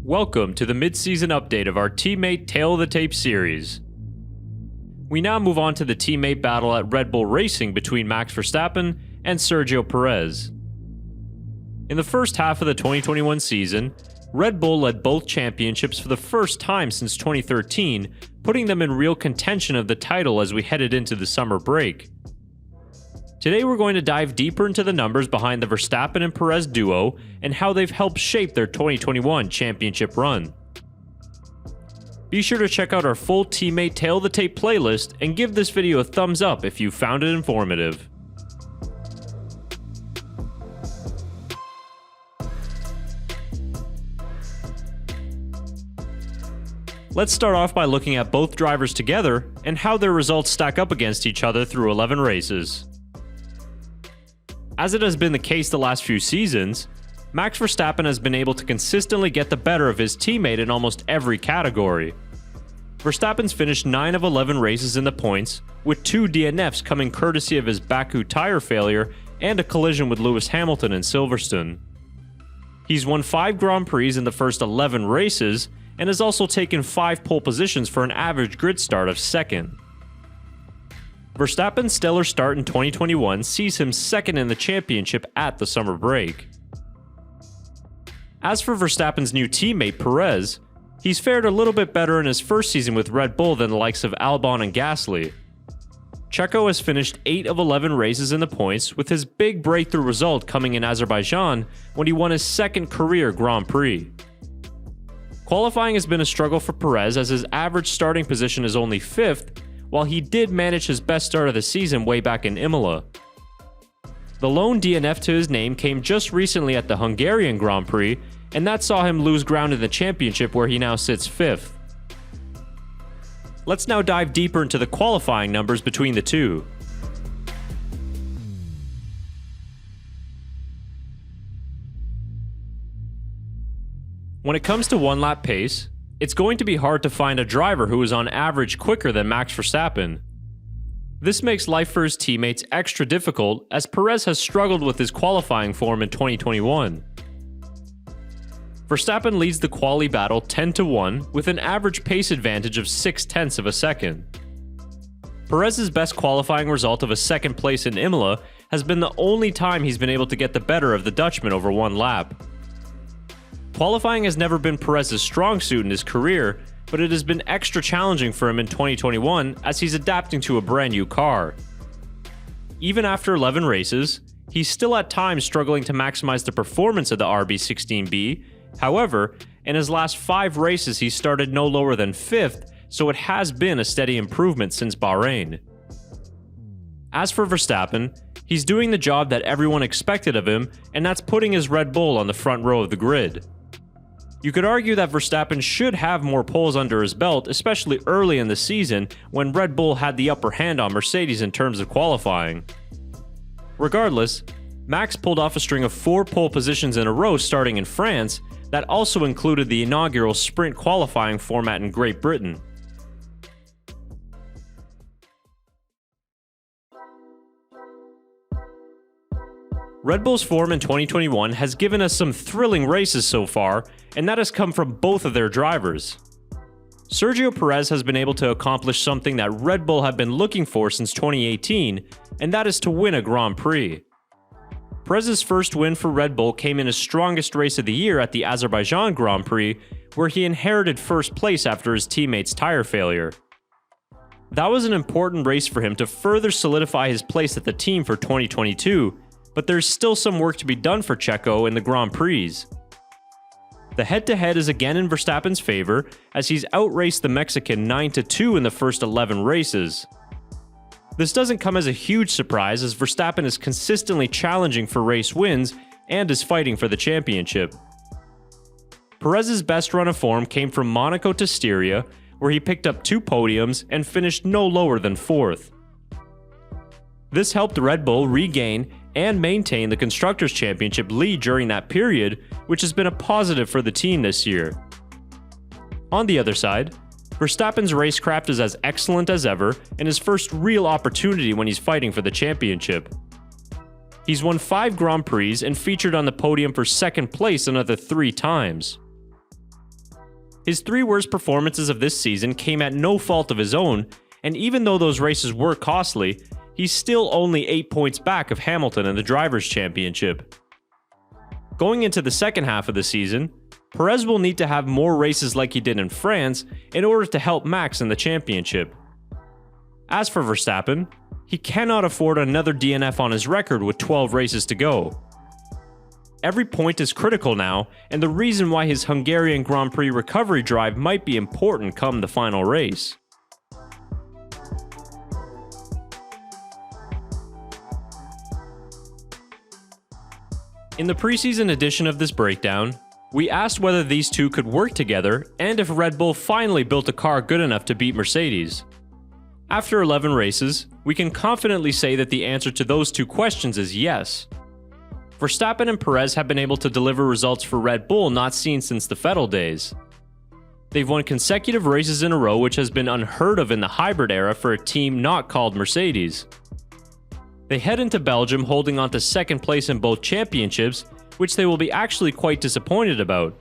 Welcome to the mid-season update of our Teammate Tail of the Tape series. We now move on to the teammate battle at Red Bull Racing between Max Verstappen and Sergio Perez. In the first half of the 2021 season, Red Bull led both championships for the first time since 2013, putting them in real contention of the title as we headed into the summer break. Today we're going to dive deeper into the numbers behind the Verstappen and Perez duo and how they've helped shape their 2021 championship run. Be sure to check out our full Teammate Tail of the Tape playlist and give this video a thumbs up if you found it informative. Let's start off by looking at both drivers together and how their results stack up against each other through 11 races. As it has been the case the last few seasons, Max Verstappen has been able to consistently get the better of his teammate in almost every category. Verstappen's finished 9 of 11 races in the points, with 2 DNFs coming courtesy of his Baku tire failure and a collision with Lewis Hamilton in Silverstone. He's won 5 Grand Prix in the first 11 races, and has also taken 5 pole positions for an average grid start of 2nd. Verstappen's stellar start in 2021 sees him 2nd in the championship at the summer break. As for Verstappen's new teammate Perez, he's fared a little bit better in his first season with Red Bull than the likes of Albon and Gasly. Checo has finished 8 of 11 races in the points, with his big breakthrough result coming in Azerbaijan when he won his 2nd career Grand Prix. Qualifying has been a struggle for Perez as his average starting position is only 5th, while he did manage his best start of the season way back in Imola. The lone DNF to his name came just recently at the Hungarian Grand Prix, and that saw him lose ground in the championship where he now sits 5th. Let's now dive deeper into the qualifying numbers between the two. When it comes to one-lap pace, it's going to be hard to find a driver who is on average quicker than Max Verstappen. This makes life for his teammates extra difficult as Perez has struggled with his qualifying form in 2021. Verstappen leads the quali battle 10-1 with an average pace advantage of 0.6 of a second. Perez's best qualifying result of a 2nd place in Imola has been the only time he's been able to get the better of the Dutchman over one lap. Qualifying has never been Perez's strong suit in his career, but it has been extra challenging for him in 2021 as he's adapting to a brand new car. Even after 11 races, he's still at times struggling to maximize the performance of the RB16B. However, in his last 5 races he started no lower than 5th, so it has been a steady improvement since Bahrain. As for Verstappen, he's doing the job that everyone expected of him, and that's putting his Red Bull on the front row of the grid. You could argue that Verstappen should have more poles under his belt, especially early in the season when Red Bull had the upper hand on Mercedes in terms of qualifying. Regardless, Max pulled off a string of 4 pole positions in a row starting in France that also included the inaugural sprint qualifying format in Great Britain. Red Bull's form in 2021 has given us some thrilling races so far, and that has come from both of their drivers. Sergio Perez has been able to accomplish something that Red Bull have been looking for since 2018, and that is to win a Grand Prix. Perez's first win for Red Bull came in his strongest race of the year at the Azerbaijan Grand Prix, where he inherited first place after his teammate's tire failure. That was an important race for him to further solidify his place at the team for 2022, but there's still some work to be done for Checo in the Grand Prix. The head-to-head is again in Verstappen's favor, as he's outraced the Mexican 9-2 in the first 11 races. This doesn't come as a huge surprise as Verstappen is consistently challenging for race wins and is fighting for the championship. Perez's best run of form came from Monaco to Styria, where he picked up 2 podiums and finished no lower than 4th. This helped Red Bull regain and maintain the Constructors' Championship lead during that period, which has been a positive for the team this year. On the other side, Verstappen's racecraft is as excellent as ever and his first real opportunity when he's fighting for the championship. He's won 5 Grand Prix and featured on the podium for 2nd place another 3 times. His 3 worst performances of this season came at no fault of his own, and even though those races were costly, he's still only 8 points back of Hamilton in the Drivers' Championship. Going into the second half of the season, Perez will need to have more races like he did in France in order to help Max in the championship. As for Verstappen, he cannot afford another DNF on his record with 12 races to go. Every point is critical now, and the reason why his Hungarian Grand Prix recovery drive might be important come the final race. In the preseason edition of this breakdown, we asked whether these two could work together and if Red Bull finally built a car good enough to beat Mercedes. After 11 races, we can confidently say that the answer to those two questions is yes. Verstappen and Perez have been able to deliver results for Red Bull not seen since the Vettel days. They've won consecutive races in a row, which has been unheard of in the hybrid era for a team not called Mercedes. They head into Belgium holding on to second place in both championships, which they will be actually quite disappointed about.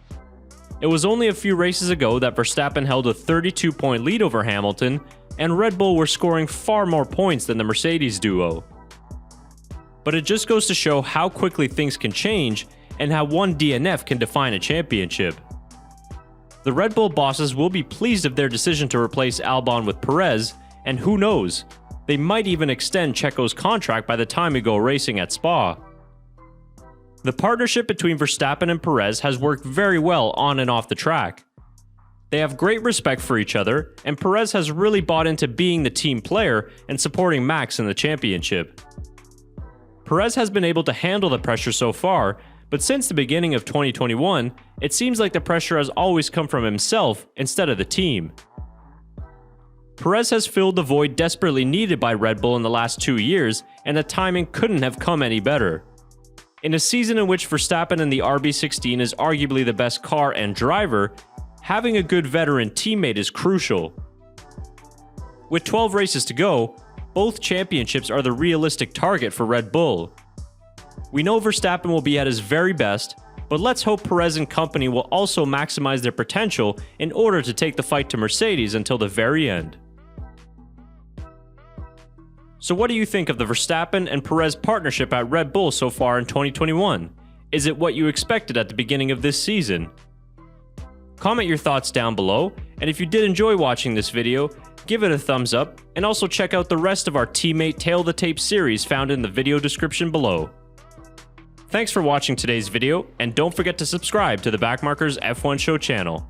It was only a few races ago that Verstappen held a 32-point lead over Hamilton, and Red Bull were scoring far more points than the Mercedes duo. But it just goes to show how quickly things can change and how one DNF can define a championship. The Red Bull bosses will be pleased of their decision to replace Albon with Perez, and who knows, they might even extend Checo's contract by the time we go racing at Spa. The partnership between Verstappen and Perez has worked very well on and off the track. They have great respect for each other, and Perez has really bought into being the team player and supporting Max in the championship. Perez has been able to handle the pressure so far, but since the beginning of 2021, it seems like the pressure has always come from himself instead of the team. Perez has filled the void desperately needed by Red Bull in the last 2 years, and the timing couldn't have come any better. In a season in which Verstappen in the RB16 is arguably the best car and driver, having a good veteran teammate is crucial. With 12 races to go, both championships are the realistic target for Red Bull. We know Verstappen will be at his very best, but let's hope Perez and company will also maximize their potential in order to take the fight to Mercedes until the very end. So what do you think of the Verstappen and Perez partnership at Red Bull so far in 2021? Is it what you expected at the beginning of this season? Comment your thoughts down below, and if you did enjoy watching this video, give it a thumbs up, and also check out the rest of our Teammate Tail the Tape series found in the video description below. Thanks for watching today's video, and don't forget to subscribe to the Backmarkers F1 Show channel.